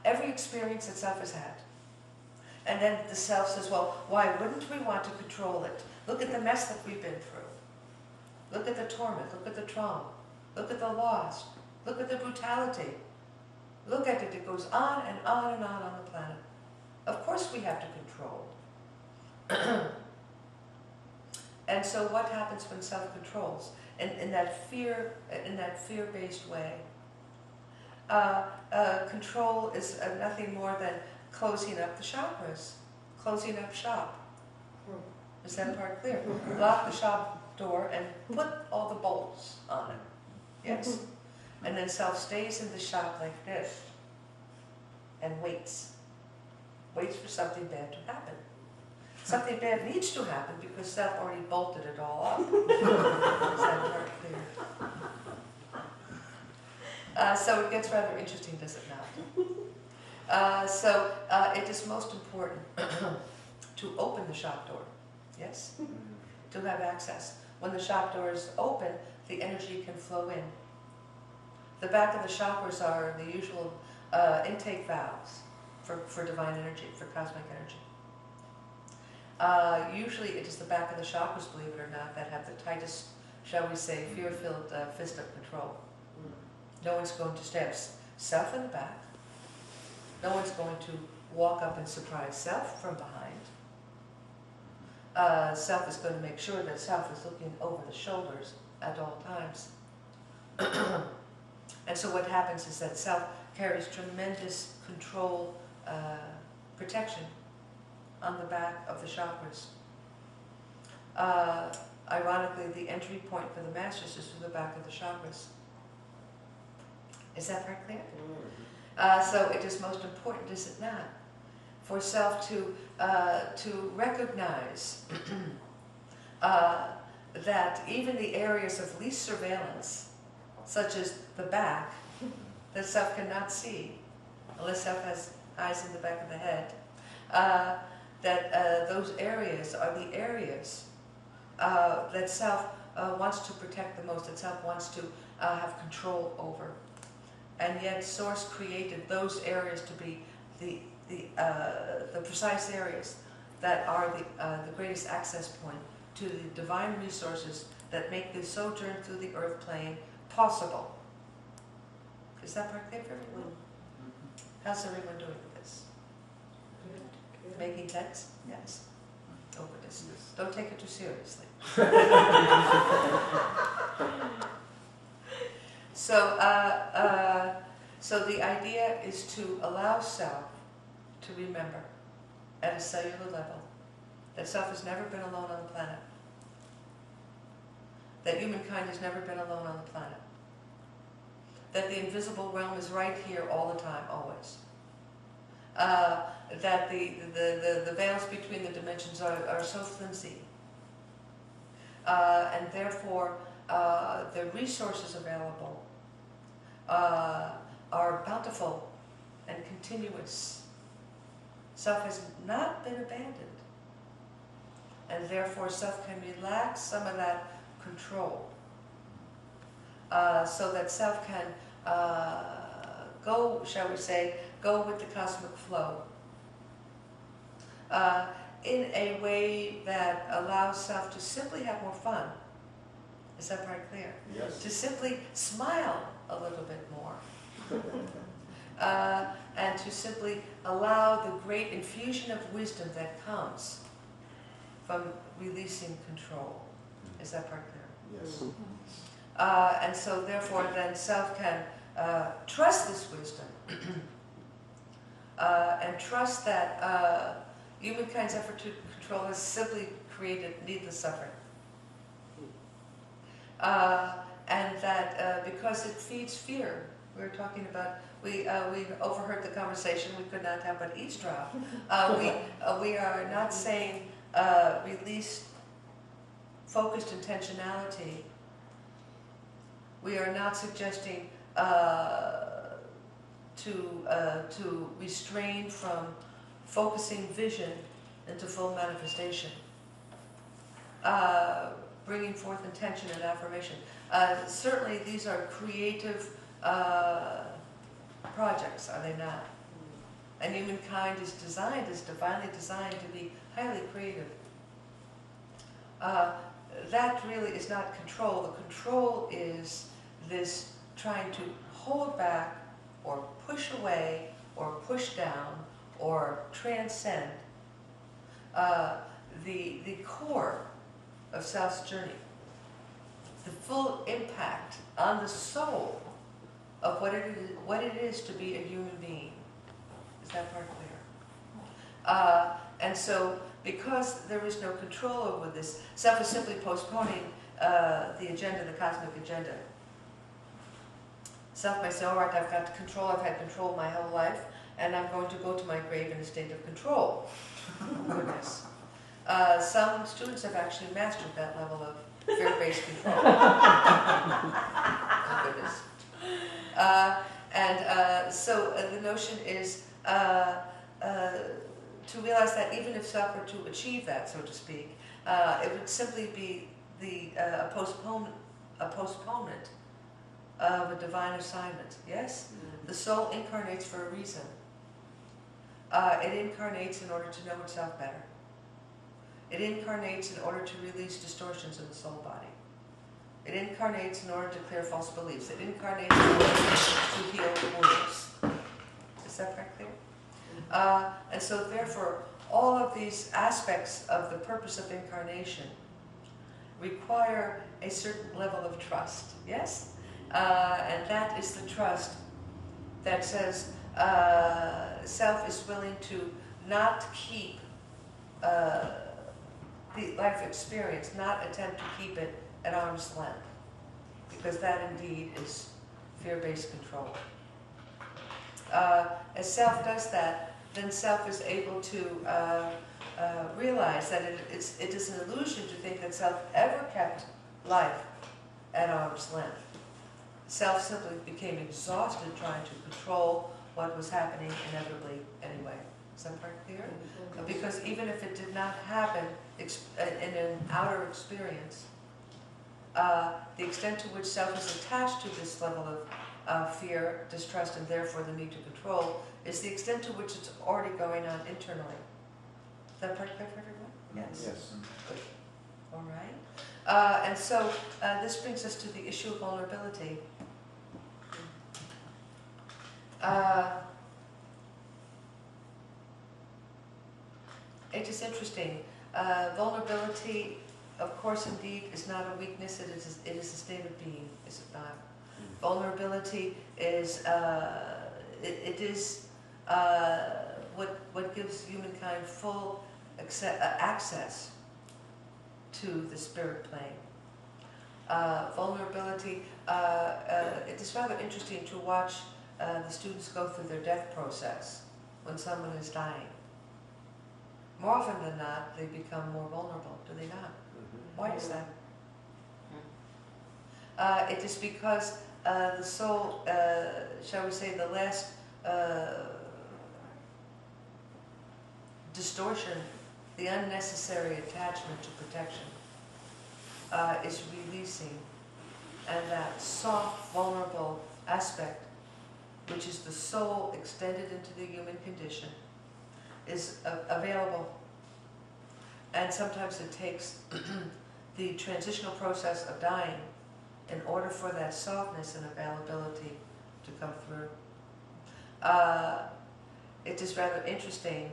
every experience that self has had. And then the self says, well, why wouldn't we want to control it? Look at the mess that we've been through. Look at the torment, look at the trauma, look at the loss, look at the brutality. Look at it, it goes on and on and on the planet. Of course we have to control. And so what happens when self controls? In that fear-based way, control is nothing more than closing up the chakras, closing up shop. Is that part clear? Lock the shop door and put all the bolts on it. Yes? And then self stays in the shop like this and waits. Waits for something bad to happen. Something bad needs to happen because self already bolted it all up. Is that part clear? So it gets rather interesting, does it not? It is most important to open the shop door. Yes? To have access. When the shop door is open, the energy can flow in. The back of the chakras are the usual intake valves for divine energy, for cosmic energy. Usually it is the back of the chakras, believe it or not, that have the tightest, shall we say, fear-filled fist of control. No one's going to stab self in the back. No one's going to walk up and surprise self from behind. Self is going to make sure that self is looking over the shoulders at all times. And so what happens is that self carries tremendous control, protection on the back of the chakras. Ironically, the entry point for the masters is through the back of the chakras. Is that part clear? So it is most important, is it not, for self to recognize that even the areas of least surveillance, such as the back, that self cannot see, unless self has eyes in the back of the head, that those areas are the areas that self wants to protect the most, that self wants to have control over. And yet Source created those areas to be the precise areas that are the greatest access point to the divine resources that make the sojourn through the earth plane possible. Is that part clear for everyone? How's everyone doing with this? Making sense? Yes. Oh goodness. Don't take it too seriously. So the idea is to allow self to remember at a cellular level that self has never been alone on the planet. That humankind has never been alone on the planet. That the invisible realm is right here all the time, always. That the veils between the dimensions are so flimsy. And therefore, the resources available are bountiful and continuous. Self has not been abandoned. And therefore, self can relax some of that control. So that self can go, shall we say, go with the cosmic flow in a way that allows self to simply have more fun. Is that part clear? Yes. To simply smile a little bit more. And to simply allow the great infusion of wisdom that comes from releasing control. Is that part clear? Yes. And so therefore then self can trust this wisdom and trust that humankind's effort to control has simply created needless suffering. And that because it feeds fear, we were talking about, we overheard the conversation, we could not help but eavesdrop. We are not saying release focused intentionality. We are not suggesting to restrain from focusing vision into full manifestation, bringing forth intention and affirmation. Certainly these are creative projects, are they not? And humankind is divinely designed to be highly creative. That really is not control. The control is this trying to hold back or push away or push down or transcend the core of self's journey. The full impact on the soul of what it is to be a human being. Is that part clear? And so, because there is no control over this, self is simply postponing the agenda, the cosmic agenda. Self may say, all right, I've got control, I've had control my whole life, and I'm going to go to my grave in a state of control. Goodness. Some students have actually mastered that level of fear-based control. Oh, goodness. So the notion is to realize that even if self were to achieve that, so to speak, it would simply be a postponement of a divine assignment. Yes? Mm-hmm. The soul incarnates for a reason. It incarnates in order to know itself better. It incarnates in order to release distortions in the soul body. It incarnates in order to clear false beliefs. It incarnates in order to heal wounds. Is that quite clear? And so therefore, all of these aspects of the purpose of incarnation require a certain level of trust, yes? And that is the trust that says self is willing to not keep the life experience, not attempt to keep it at arm's length, because that indeed is fear-based control. As self does that, then self is able to realize that it is an illusion to think that self ever kept life at arm's length. Self simply became exhausted trying to control what was happening inevitably anyway. Is that part clear? Because even if it did not happen in an outer experience, the extent to which self is attached to this level of fear, distrust, and therefore the need to control is the extent to which it's already going on internally. Is that part clear for everyone? Yes? Yes. Good. All right. And so this brings us to the issue of vulnerability. It is interesting. Vulnerability, of course, indeed, is not a weakness. It is a state of being, is it not? Vulnerability is what gives humankind full access to the spirit plane. Vulnerability. It is rather interesting to watch the students go through their death process when someone is dying. More often than not, they become more vulnerable, do they not? Mm-hmm. Why is that? It is because the soul, shall we say, the last distortion, the unnecessary attachment to protection, is releasing, and that soft, vulnerable aspect, which is the soul extended into the human condition, is available. And sometimes it takes the transitional process of dying in order for that softness and availability to come through. It is rather interesting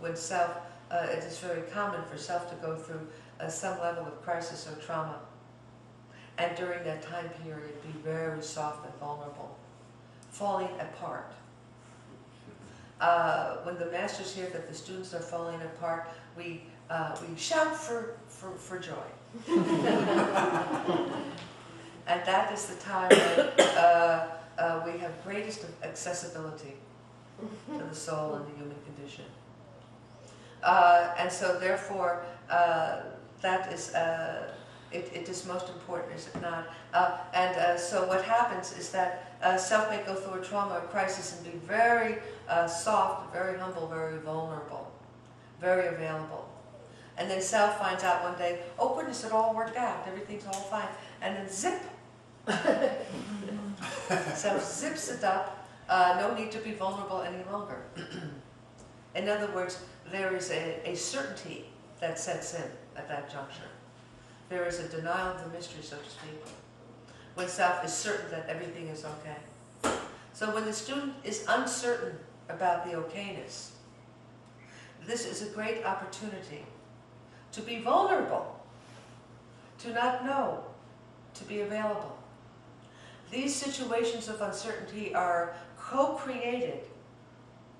when self, it is very common for self to go through some level of crisis or trauma, and during that time period be very soft and vulnerable, falling apart. When the masters hear that the students are falling apart, we shout for joy. And that is the time when we have greatest accessibility to the soul and the human condition. And so therefore, that is, it is most important, is it not? So what happens is that self may go through a trauma or crisis and be very soft, very humble, very vulnerable, very available. And then self finds out one day, oh goodness, it all worked out, everything's all fine. And then zip! Self zips it up no need to be vulnerable any longer. In other words, there is a certainty that sets in at that juncture. There is a denial of the mystery, so to speak, when self is certain that everything is okay. So when the student is uncertain about the okayness, this is a great opportunity to be vulnerable, to not know, to be available. These situations of uncertainty are co-created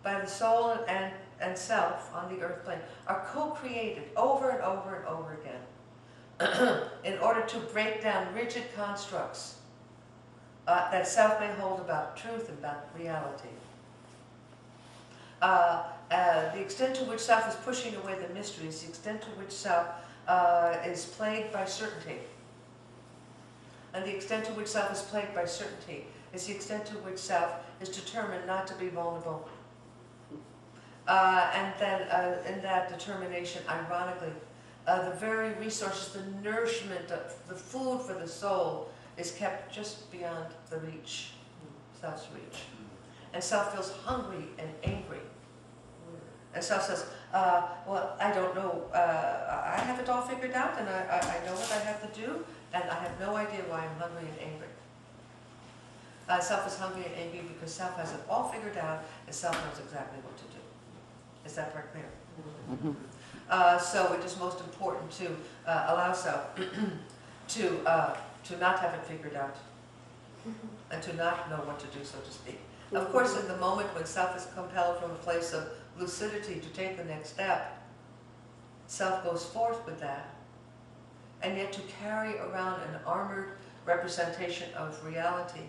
by the soul and self on the earth plane, are co-created over and over and over again in order to break down rigid constructs that self may hold about truth and about reality. The extent to which self is pushing away the mysteries, the extent to which self is plagued by certainty. And the extent to which self is plagued by certainty is the extent to which self is determined not to be vulnerable. And then in that determination, ironically, the very resources, the nourishment, the food for the soul is kept just beyond the reach, self's reach. And self feels hungry and angry. And self says, well, I don't know, I have it all figured out, and I know what I have to do, and I have no idea why I'm hungry and angry. Self is hungry and angry because self has it all figured out, and self knows exactly what to do. Is that part clear? Mm-hmm. So it is most important to allow self to not have it figured out, and to not know what to do, so to speak. Of course, in the moment when self is compelled from a place of lucidity to take the next step, self goes forth with that, and yet to carry around an armored representation of reality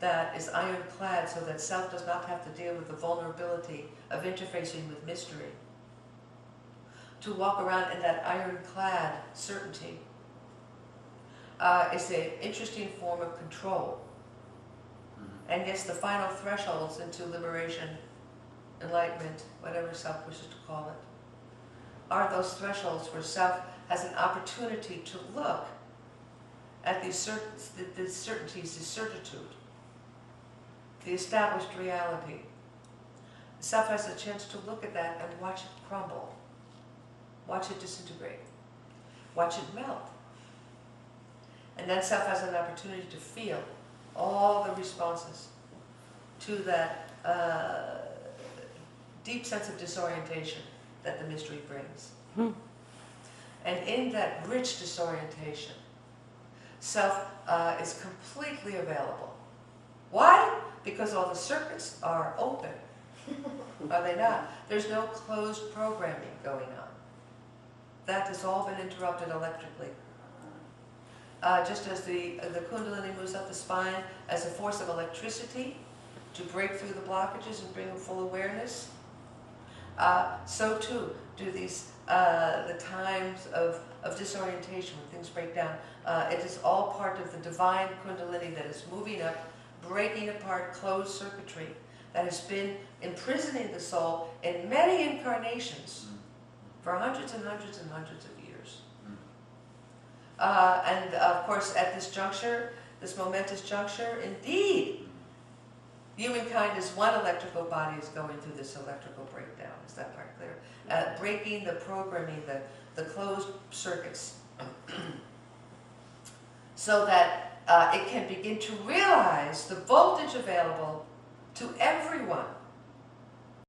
that is ironclad so that self does not have to deal with the vulnerability of interfacing with mystery. To walk around in that ironclad certainty is an interesting form of control. And yes, the final thresholds into liberation, enlightenment, whatever self wishes to call it, are those thresholds where self has an opportunity to look at these certainties, the certitude, the established reality. Self has a chance to look at that and watch it crumble, watch it disintegrate, watch it melt. And then self has an opportunity to feel all the responses to that deep sense of disorientation that the mystery brings. And in that rich disorientation, self is completely available. Why? Because all the circuits are open. Are they not? There's no closed programming going on. That has all been interrupted electrically. Just as the Kundalini moves up the spine as a force of electricity to break through the blockages and bring full awareness, so too do these the times of disorientation when things break down. It is all part of the divine Kundalini that is moving up, breaking apart closed circuitry that has been imprisoning the soul in many incarnations for hundreds and hundreds and hundreds of years. And of course, at this juncture, this momentous juncture, indeed, humankind as one electrical body is going through this electrical breakdown. Is that part clear? Breaking the programming, the closed circuits, so that it can begin to realize the voltage available to everyone